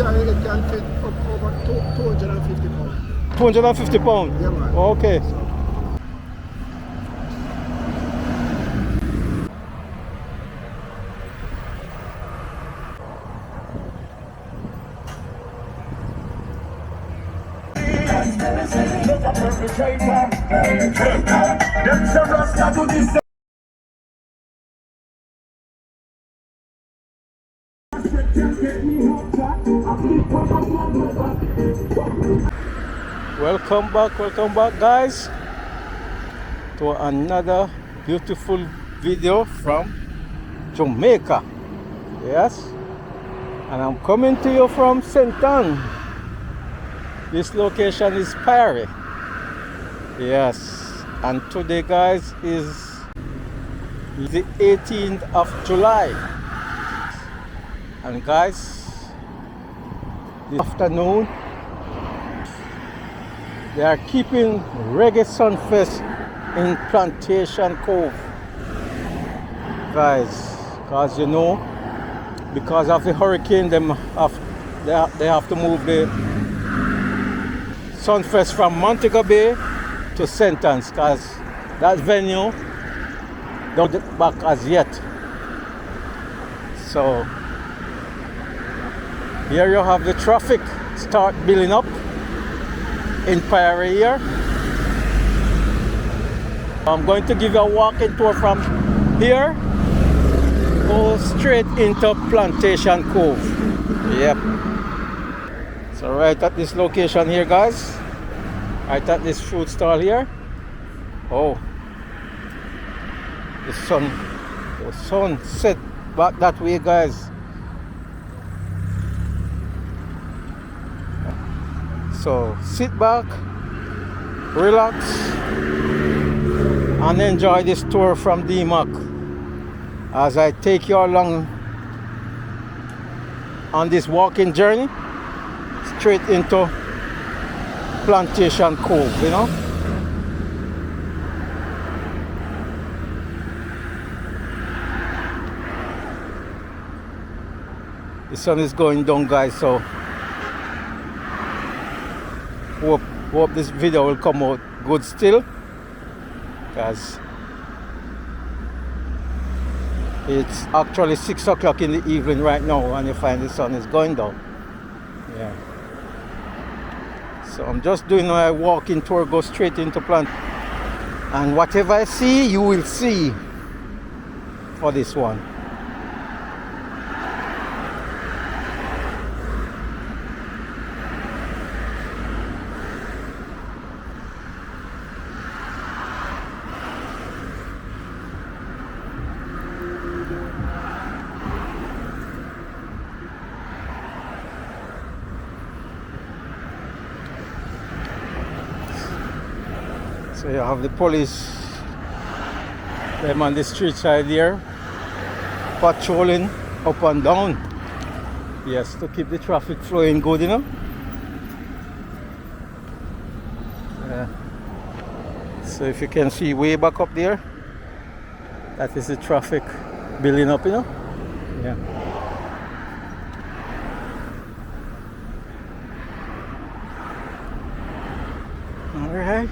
sorry, it can fit up over 250 pounds. 250 pounds? Yeah, man. Okay. Welcome back guys to another beautiful video from Jamaica. Yes, and I'm coming to you from St. Ann. This location is Priory. Yes, and today guys is the 18th of July, and guys, this afternoon they are keeping Reggae Sumfest in Plantation Cove, guys, because you know, because of the hurricane, they have to move the Sumfest from Montego Bay to St. Anne's, because that venue don't get back as yet. So here you have the traffic start building up in Priory here. I'm going to give you a walking tour from here, go straight into Plantation Cove. Yep. So right at this location here guys, right at this fruit stall here. Oh, the sun set back that way guys. So sit back, relax, and enjoy this tour from DMAC as I take you along on this walking journey straight into Plantation Cove, you know. The sun is going down guys, so hope this video will come out good still, because it's actually 6 o'clock in the evening right now and you find the sun is going down. Yeah. So I'm just doing my walking tour, go straight into plant, and whatever I see you will see for this one. So you have the police, them on the street side here, patrolling up and down. Yes, to keep the traffic flowing good, you know. Yeah. So if you can see way back up there, that is the traffic building up, you know. Yeah. All right.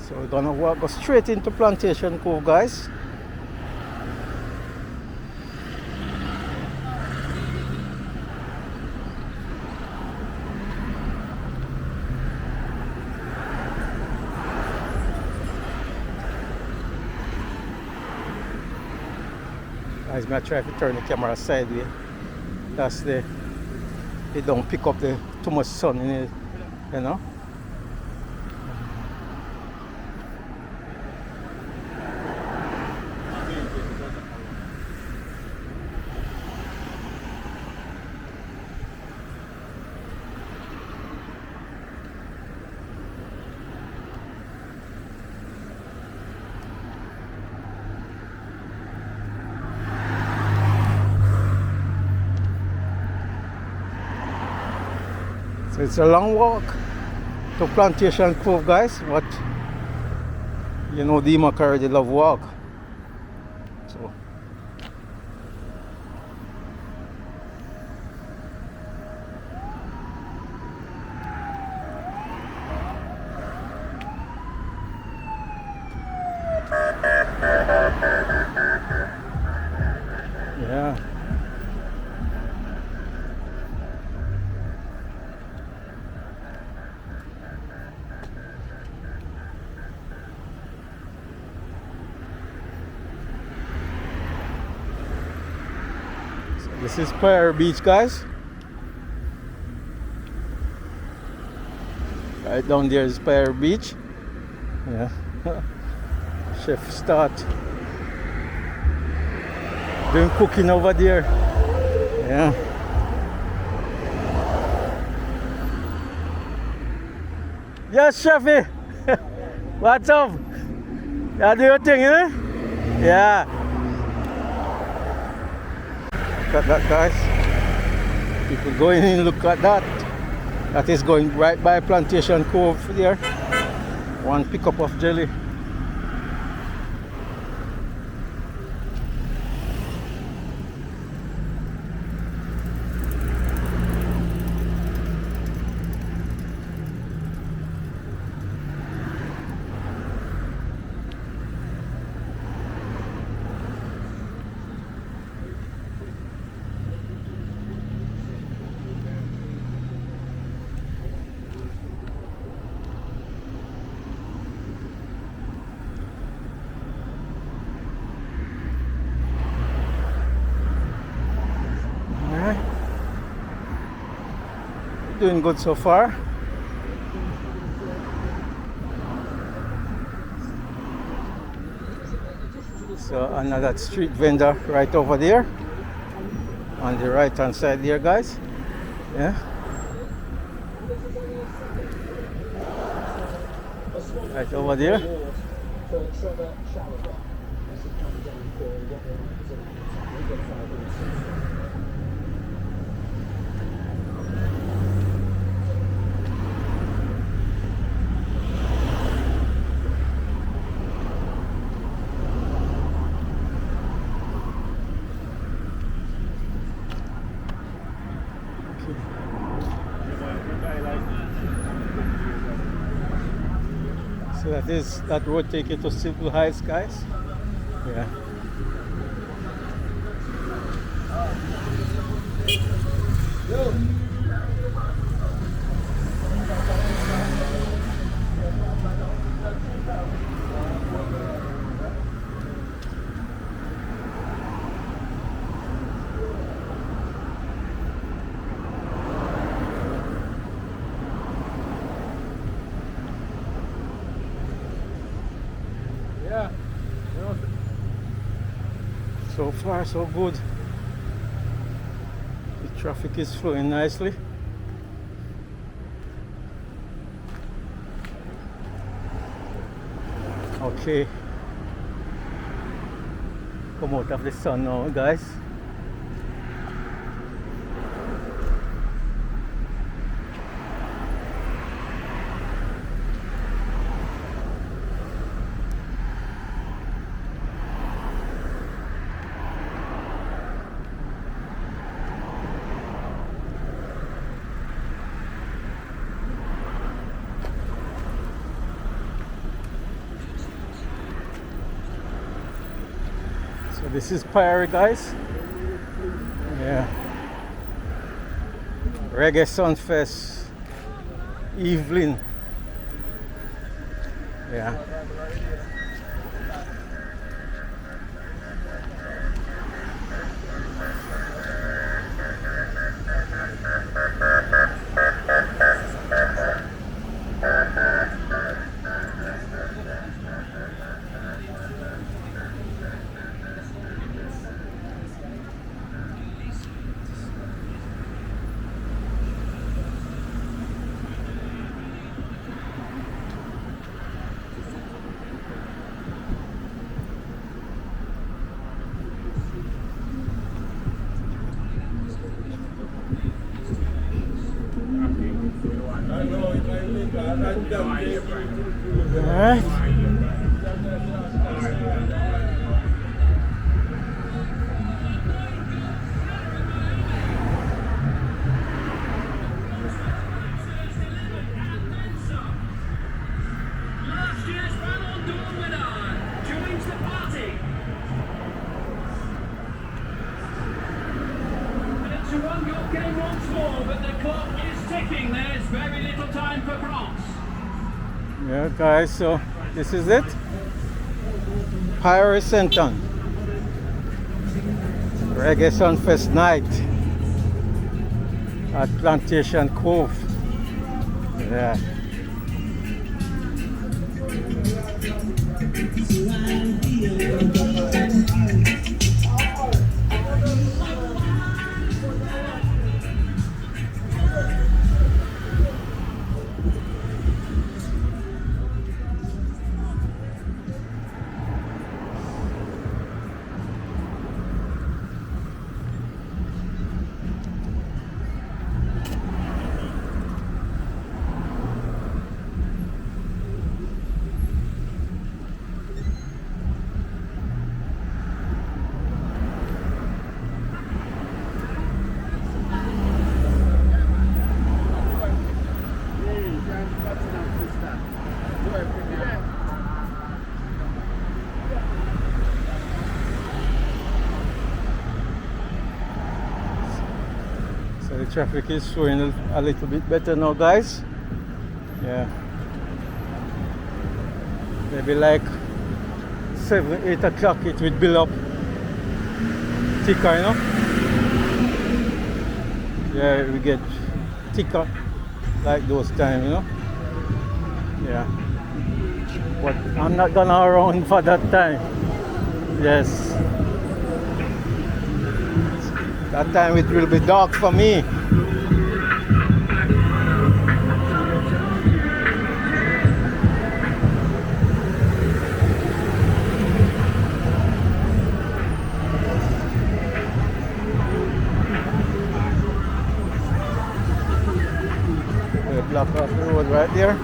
So we're gonna go straight into Plantation Cove, guys. Guys, I try to turn the camera sideways. That's it don't pick up the too much sun in it, you know. So it's a long walk to Plantation Cove, guys, but you know DMAC already love walk. So This is Priory Beach, guys. Right down there is Priory Beach. Yeah. Chef start doing cooking over there. Yeah. Yes, Chefy. What's up? You do your thing, eh? Yeah. Look at that, guys. People going in, look at that. That is going right by Plantation Cove there. One pickup of jelly. Doing good so far. So another street vendor right over there on the right hand side there, guys. Yeah. Right over there. So that road take you to Civil Heights, guys. Yeah. So far so good. The traffic is flowing nicely. Okay. Come out of the sun now, guys. So this is Priory, guys. Yeah. Reggae Sumfest evening. Yeah. Alright. Last year's Ballon d'Or winner joins the party. And it's a one-goal game once more, but the clock is ticking. There's very little time for France. Yeah, guys, so this is it. Priory Center. Reggae Sumfest night at Plantation Cove. Yeah. So the traffic is showing a little bit better now, guys. Yeah. Maybe like 7, 8 o'clock it will build up thicker, you know? Yeah, we get thicker like those times, you know? Yeah. But I'm not gonna around for that time. Yes. That time it will be dark for me. They block off the road right there.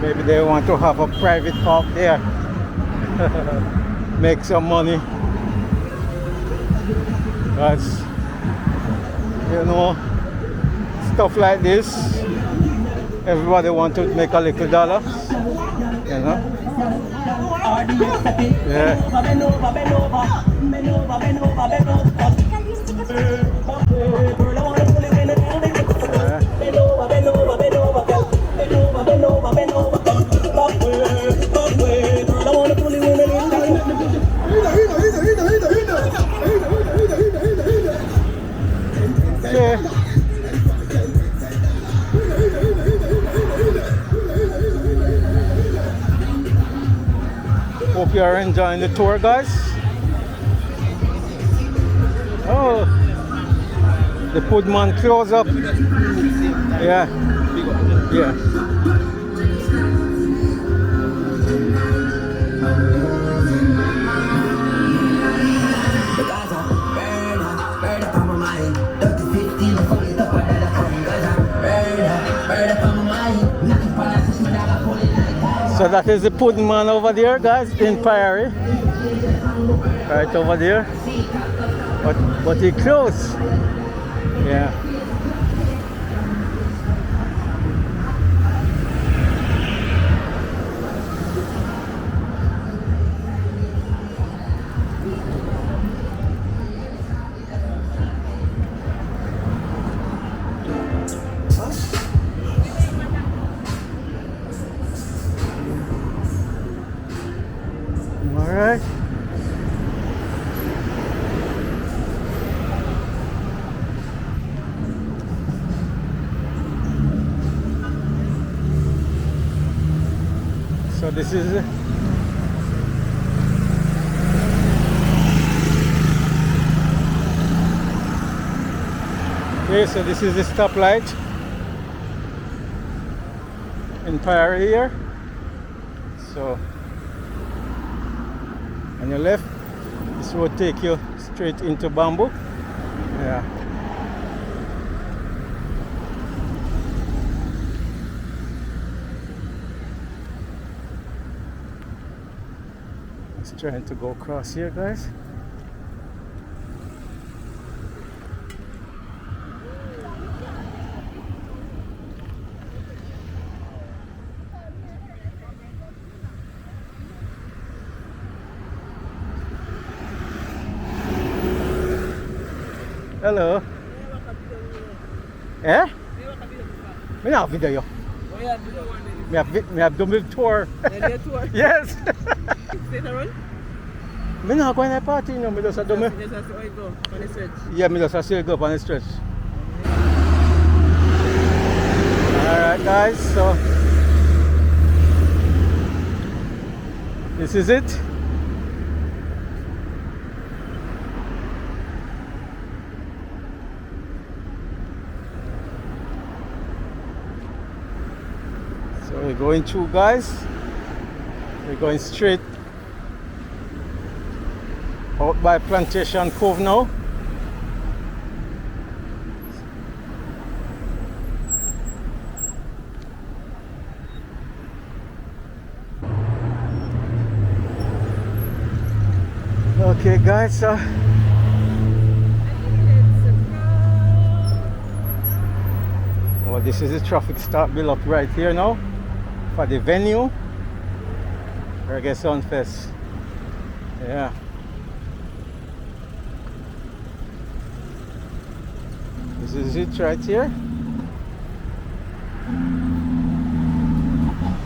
Maybe they want to have a private park there. Make some money. That's, you know, stuff like this. Everybody wants to make a little dollar, you know. Yeah. Hope you are enjoying the tour, guys. Oh, the Pudman close up. Yeah, yeah. So that is the pudding man over there, guys, in Priory. Right over there. But he closed. Yeah. Alright. So this is it. Okay, so this is the stoplight in Priory here. So on your left, this road take you straight into Bamboo. Yeah. Just trying to go across here, guys. Hello. Eh? May video yo. May have done with tour. Yes. Me not going to party, you know, me just a do me. Just have to go on the stretch. Yeah, me just a still go up on the stretch. Alright guys, so this is it. So we're going through, guys. We're going straight out by Plantation Cove now. Okay guys, well, this is the traffic start build up right here now for the venue, Reggae Sumfest. Yeah. This is it right here.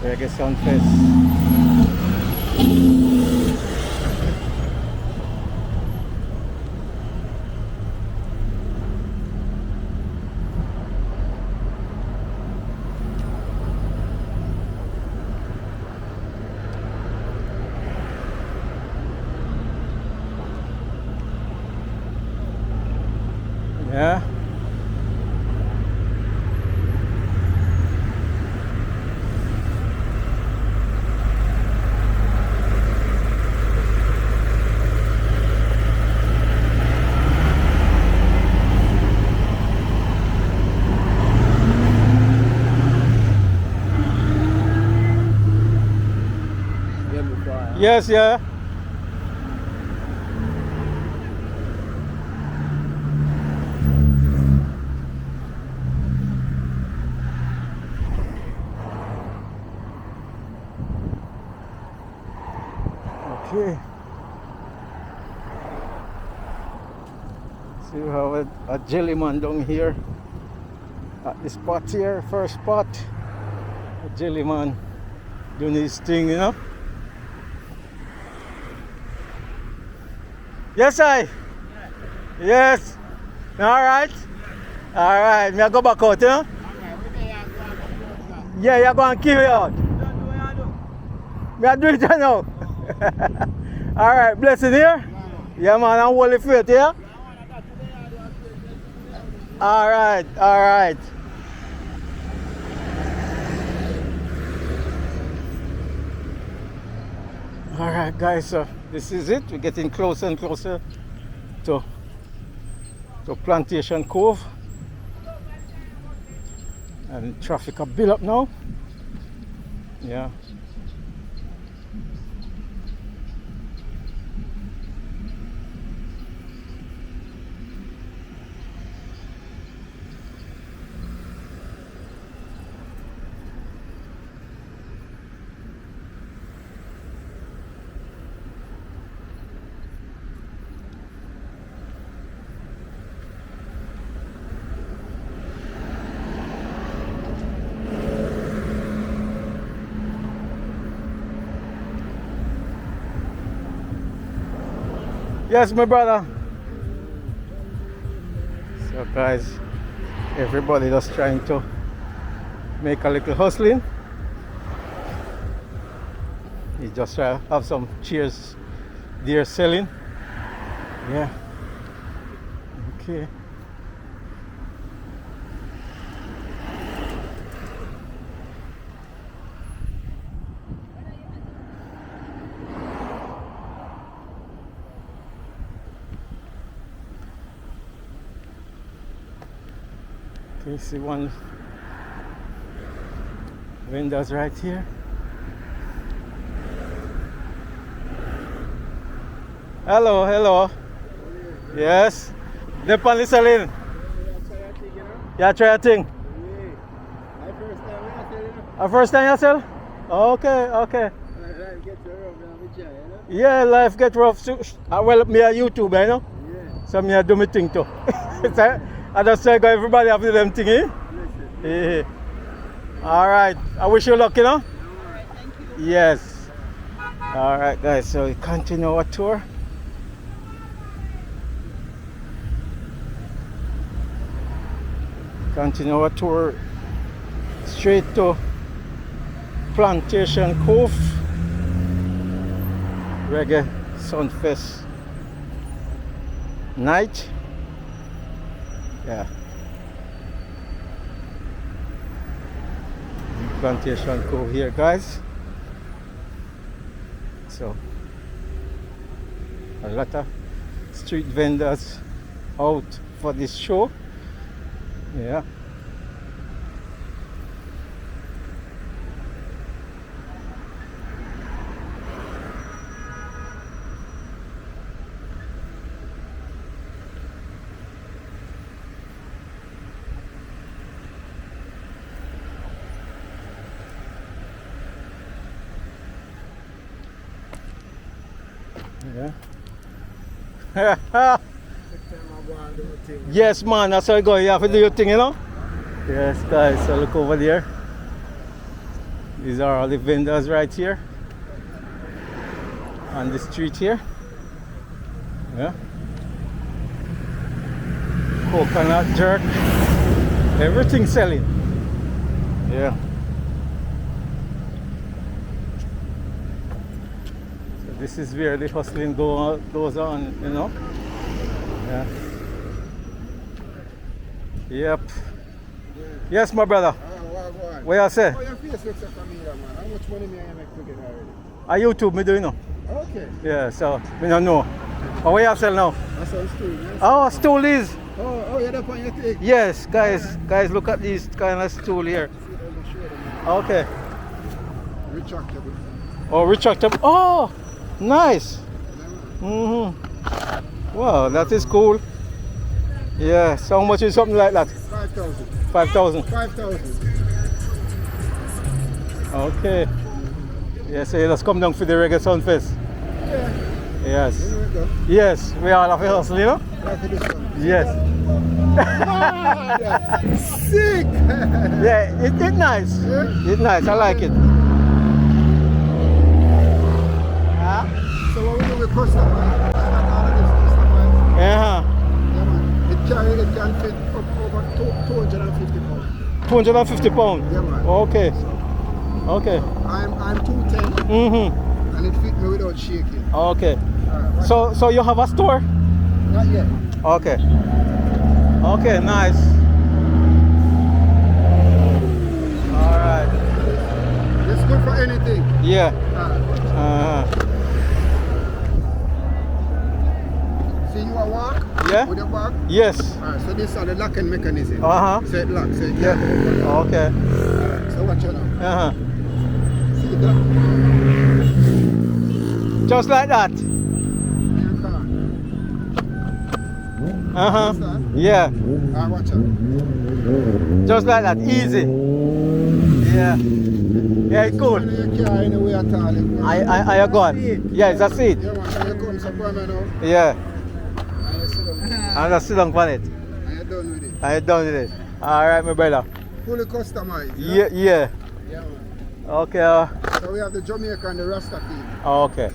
Reggae Sumfest. Yeah. Yes, yeah. Okay. See, we have a jelly man down here at this spot here, first spot. A jelly man doing his thing, you know. Yes, I. Yes. All right. All right. Me I go back out, you know. Yeah, you're going to keep it out. Me I do it now. All right, blessing here. Yeah, man, I'm holy faith here. All right, all right. All right, guys. So this is it. We're getting closer and closer to Plantation Cove, and traffic are built up now. Yeah. Yes, my brother. So guys, everybody just trying to make a little hustling. You just try to have some chairs there selling. Yeah. Okay. Okay, see one windows right here. Hello, hello. Yes. The pan is selling. Yeah, try a thing. A first time you sell? Okay, okay. Yeah, life get rough. So, well, me a YouTuber, you know? Yeah. So me a do me thing too. So, I just say everybody have them thing, eh? Yeah. Alright. I wish you luck, you know? Alright, thank you. Yes. Alright guys, so we continue our tour. Continue our tour straight to Plantation Cove, Reggae Sumfest night. Yeah. Plantation Cove here, guys. So a lot of street vendors out for this show. Yeah. Yeah. Yes, man, that's how it goes. You have to do your thing, you know? Yes, guys, so look over there. These are all the vendors right here on the street here. Yeah. Coconut jerk. Everything selling. Yeah. So this is where the hustling goes on, you know? Yeah. Yep. Yes, my brother. What you say? Oh, your face looks like familiar, man. How much money may I make to get already? I YouTube me do you know? Okay. Yeah, so me don't know. Oh, what you sell now? That's all stool. Yes. Oh, stool is. Oh, you're the point you take. Yes, guys, look at this kind of stool here. Okay. Retractable. Oh, retractable. Oh, nice. Wow, that is cool. Yeah, so how much is something like that? 5,000. 5,000. 5,000. Okay. Yeah, so let's come down for the Reggae Sumfest. Yeah. Yes. There we go. Yes, we all have a hustle, you know? Like for this one. Yes. Mad. Sick. Yeah, it's nice. Yeah? It's nice, I like it. So what we do with customer? All of this customer. Yeah. Yeah, man. It can fit up over 250 pounds. 250 pounds. Yeah, man. Okay. Okay. I'm 210 Mm-hmm. and it fit me without shaking. Okay. Alright, So you have a store? not yet. Okay. Okay, nice. All right. It's good for anything. Yeah. Uh, see you a walk? Yeah? With your bag? Yes. Alright, so this is the locking mechanism. Uh-huh. So it locks, so it Yeah. can't open. Okay. Alright, so watch it now. Uh-huh. See that? Just like that. Your car. Uh-huh. Understand? Yeah. Alright, watch out. Just like that. Easy. Yeah. Yeah, it's good. When you car anyway at all. I got. Yeah, it's a seat. Yeah, man. So you come support me now. Yeah. And you sit down. I'm just sit down on it. And you're done with it. I'm done with it. All right, my brother. Fully customized. Yeah, yeah. Yeah, man. Okay. So we have the Jamaican and the Rasta team. Okay.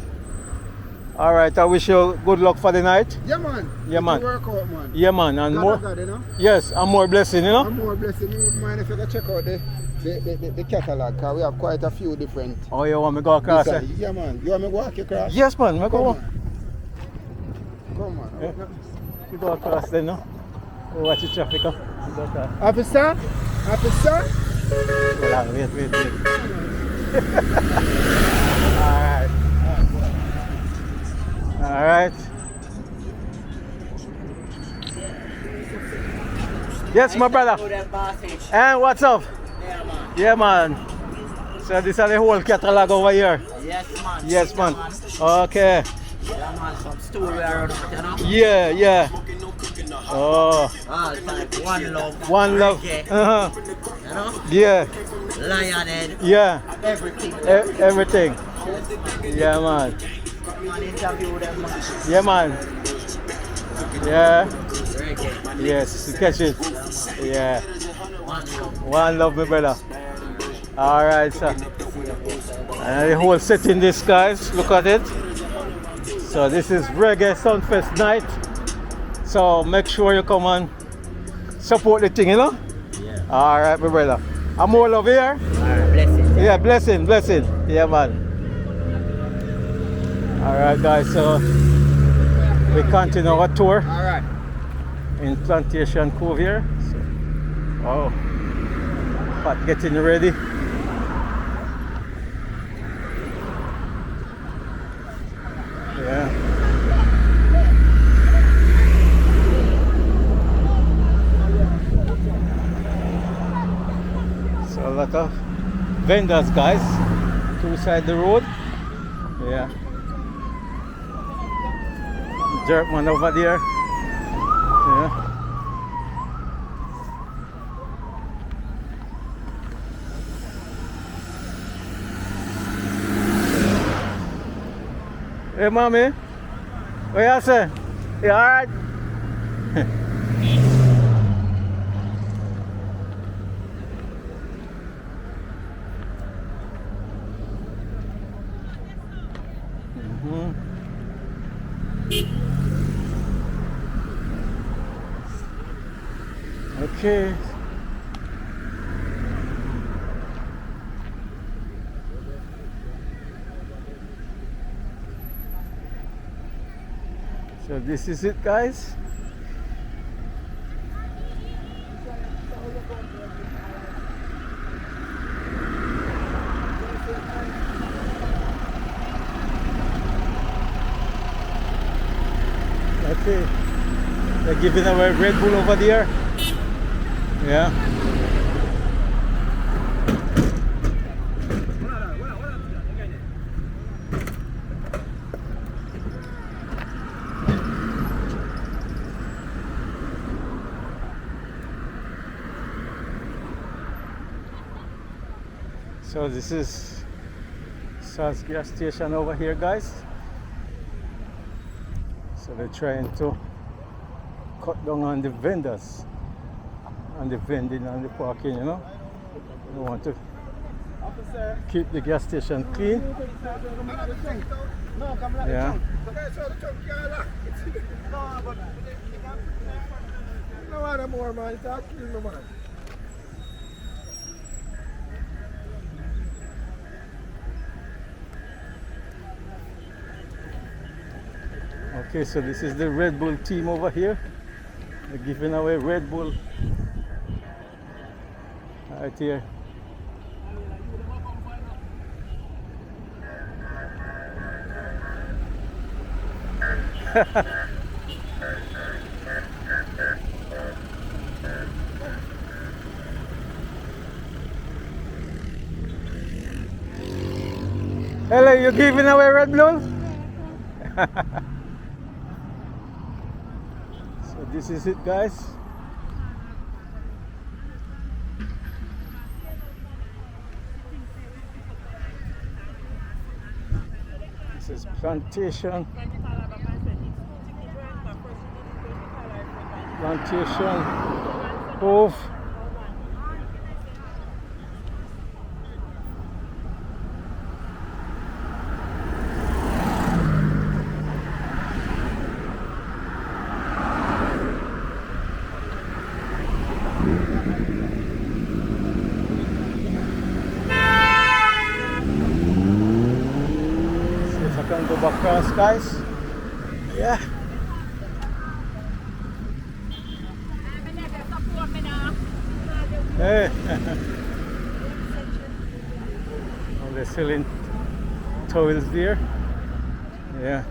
All right. I wish you good luck for the night. Yeah, man. Yeah, man. Good work out, man. Yeah, man. And God, more. God, you know? Yes, and more blessing, you know. I'm more blessed. You wouldn't mind if you go check out the catalogue, because we have quite a few different. Oh, you want me to go across? designs. Yeah, man. You want me to walk across? Yes, man. Me Come go. on. Come on. Yeah. You go across then, no? Go watch the traffic. Go across. Officer? Officer? Hold on, wait. Alright. Alright. Yes, my brother. And what's up? Yeah, man. So this is the whole catalog over here. Yes, man. Yes, man. Okay. Yeah, man. Some story around it, you know? Yeah. Oh. All type. One love. One love. Reggae, Uh-huh. you know? Yeah. Lionhead. Yeah. Everything. Everything. Yeah, man. Man, interview them, man. Yeah, man. Yeah. Reggae. Yes, you catch it. Yeah. One love. One love, my brother. Alright, sir. And the whole setting this, guys. Look at it. So this is Reggae Sumfest night. So make sure you come and support the thing, you know? All right, my brother. I'm all over here. Alright, blessings. Yeah, blessing. Yeah, man. All right, guys. So we continue our tour All right. in Plantation Cove here. So, wow. Pat getting ready. Yeah. So a lot of vendors, guys, two side the road. Yeah. Jerkman over there. Yeah. Hey, mommy. What you say? You alright? Okay. So this is it, guys. Okay. They're giving away Red Bull over there. Yeah. So this is Sal's gas station over here, guys. So they're trying to cut down on the vendors and the vending and the parking, you know. They want to keep the gas station clean. Yeah. No more, man. It's not clean, man. Okay, so this is the Red Bull team over here. They're giving away Red Bull right here. Hello, you giving away Red Bull? So this is it, guys. This is Plantation Cove. Can go back across, guys. Yeah. Hey. Oh, they're selling towels there. Yeah.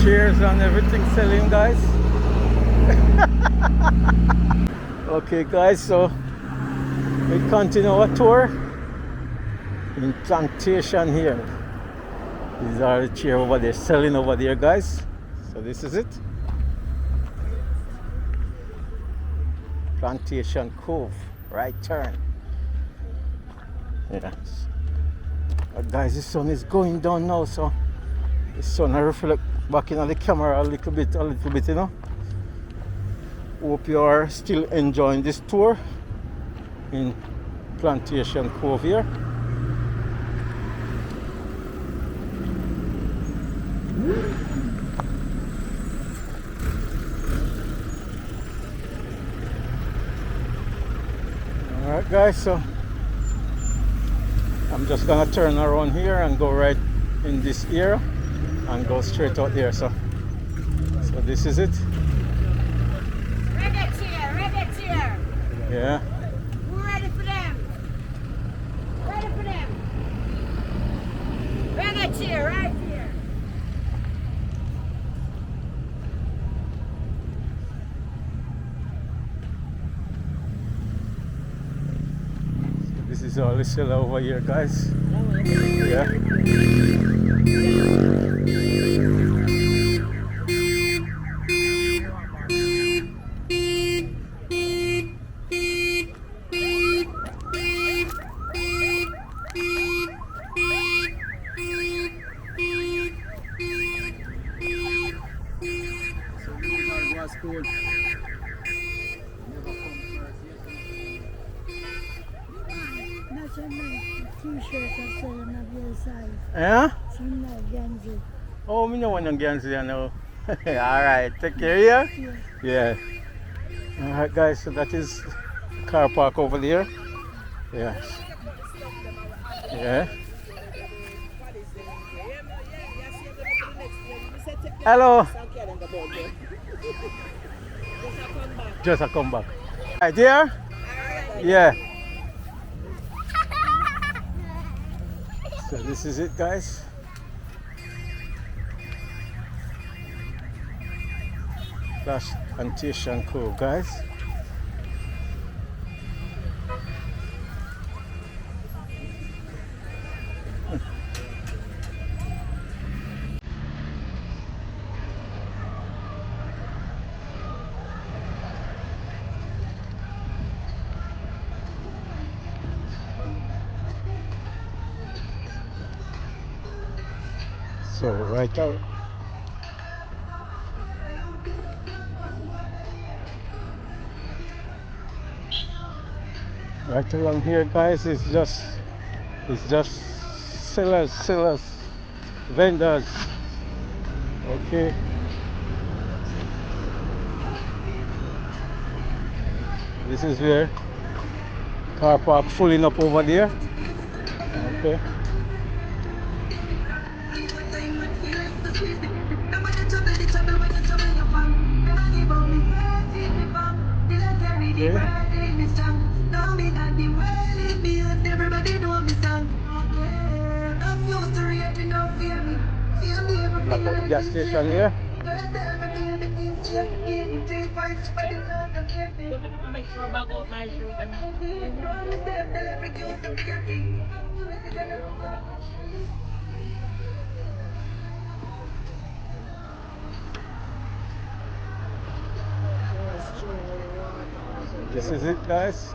Chairs and everything selling, guys. Okay, guys, so we continue our tour in Plantation here. These are the chairs over there selling over there, guys. So this is it. Plantation Cove, right turn. Yes. Guys, the sun is going down now, so the sun will reflect back in the camera a little bit, you know. Hope you are still enjoying this tour in Plantation Cove here. Alright guys, so I'm just gonna turn around here and go right in this area and go straight out there. So this is it. Reggae cheer. Yeah. We're ready for them. Ready for them. Reggae cheer right here. This is all the cellar over here, guys. Yeah. School. That's a nice t-shirt I saw on the other side. Yeah? Some like Ganzi. Oh, me no want to get you now. Alright, take care here. Yeah. Alright guys, so that is car park over there. Yeah. Yeah. Hello. Just a come back. Right here? Yeah. So this is it, guys. Plantation Cove, guys. So right out. Right along here, guys, it's just sellers, vendors. Okay. This is where car park filling up over there. Okay. Like a gas station here. This is it, guys.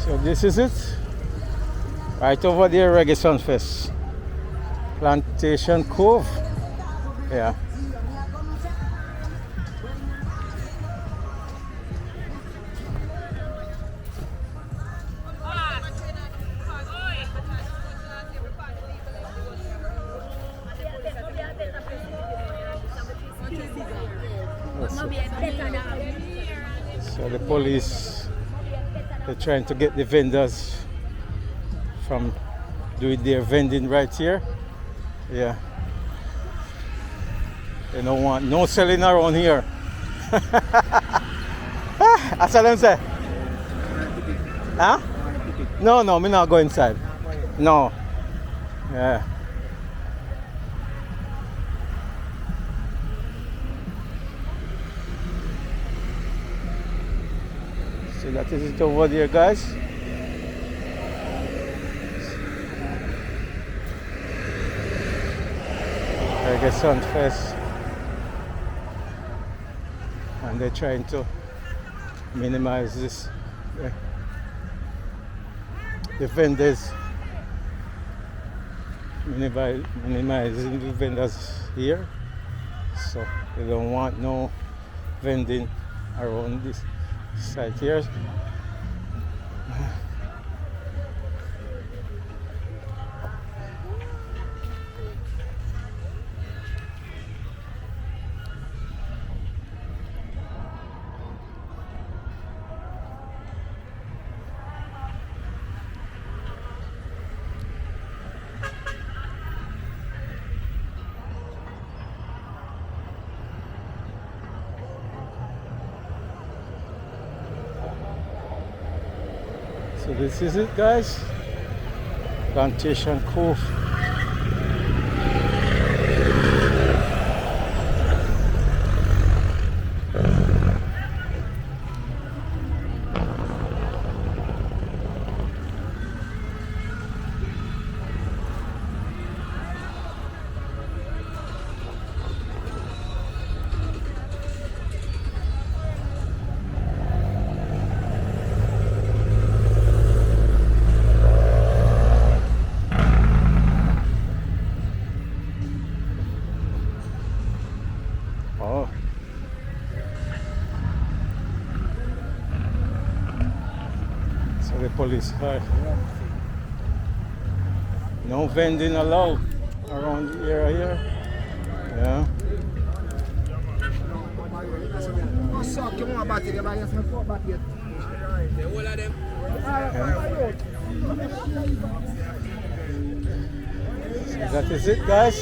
So this is it. Right over there, Reggae Sumfest. Plantation Cove. Yeah. So the police, they're trying to get the vendors from doing their vending right here. Yeah. They don't want no selling around here. That's what them say. Huh? No, me not go inside. No. Yeah. So that is it over there, guys. Reggae Sumfest, and they're trying to minimize this. The vendors, minimizing the vendors here, so they don't want no vending around this site here. So this is it, guys. Plantation Cove. Oh. So the police are no vending allowed around the area here. Yeah. So that is it, guys.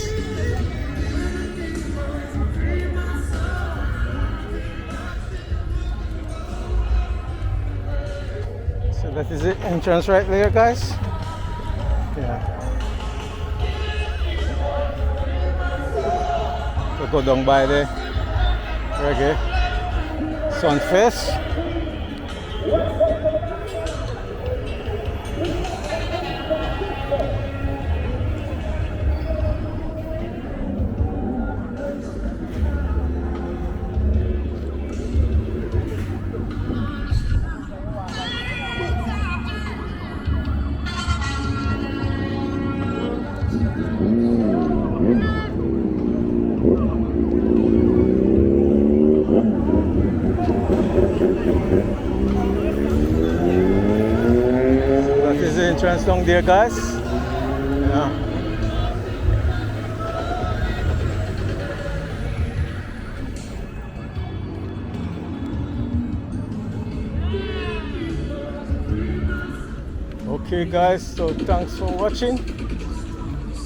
So that is it, entrance right there, guys. Yeah. To go down by the Reggae Sumfest. That is the entrance down there, guys. Yeah. Okay, guys, so thanks for watching.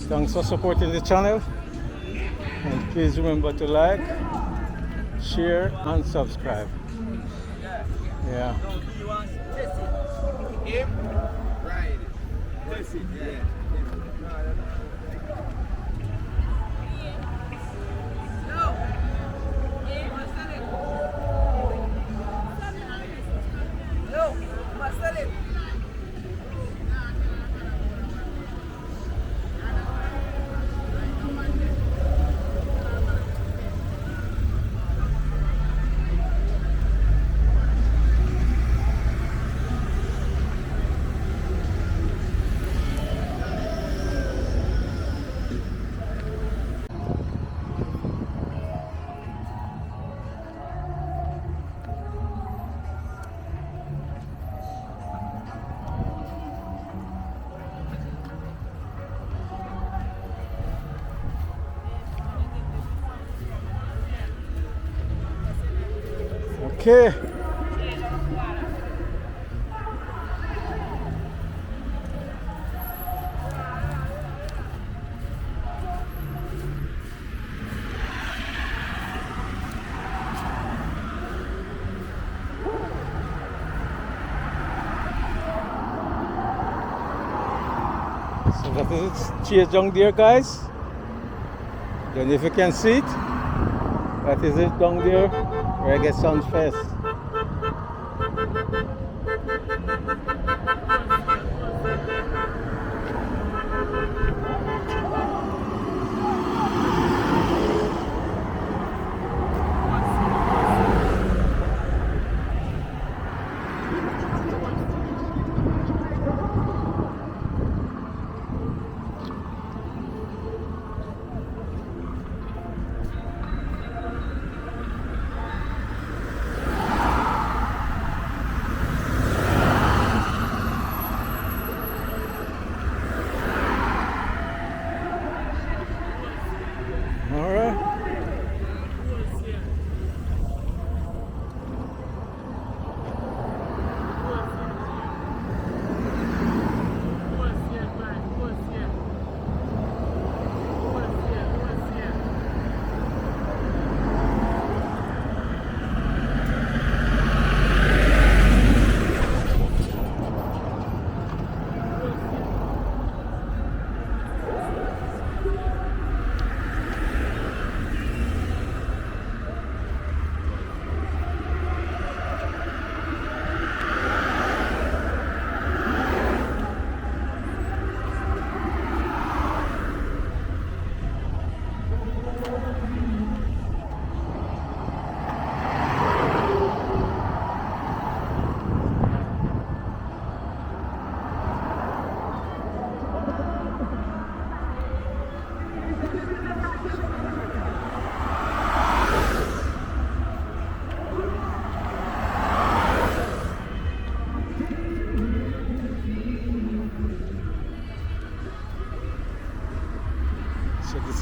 Thanks for supporting the channel. And please remember to like, share, and subscribe. Yeah. Okay. So that is it. Cheers down there, guys. Then if you can see it, that is it down there. Reggae Sumfest.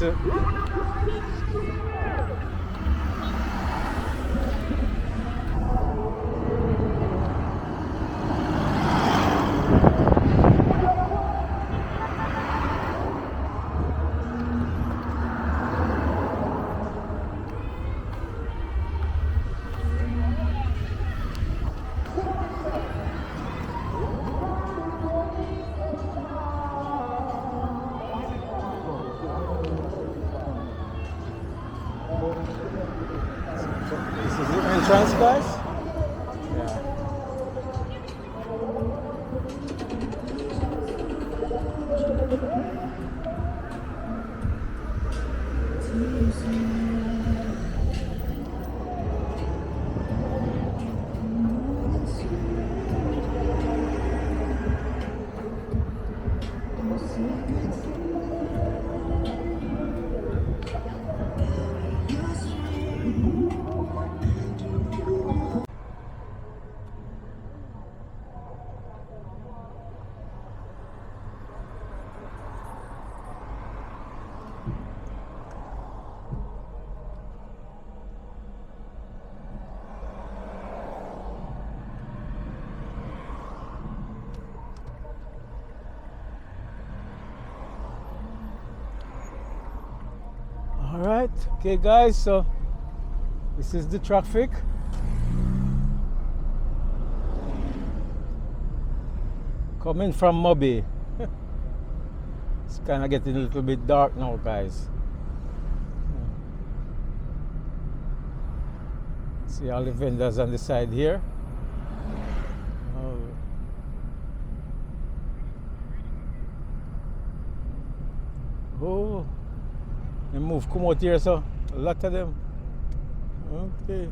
it. This is the entrance, guys. Yeah. Alright, okay guys, so this is the traffic. Coming from Moby. It's kind of getting a little bit dark now, guys. See all the vendors on the side here. Oh, they move come out here, so a lot of them. Okay.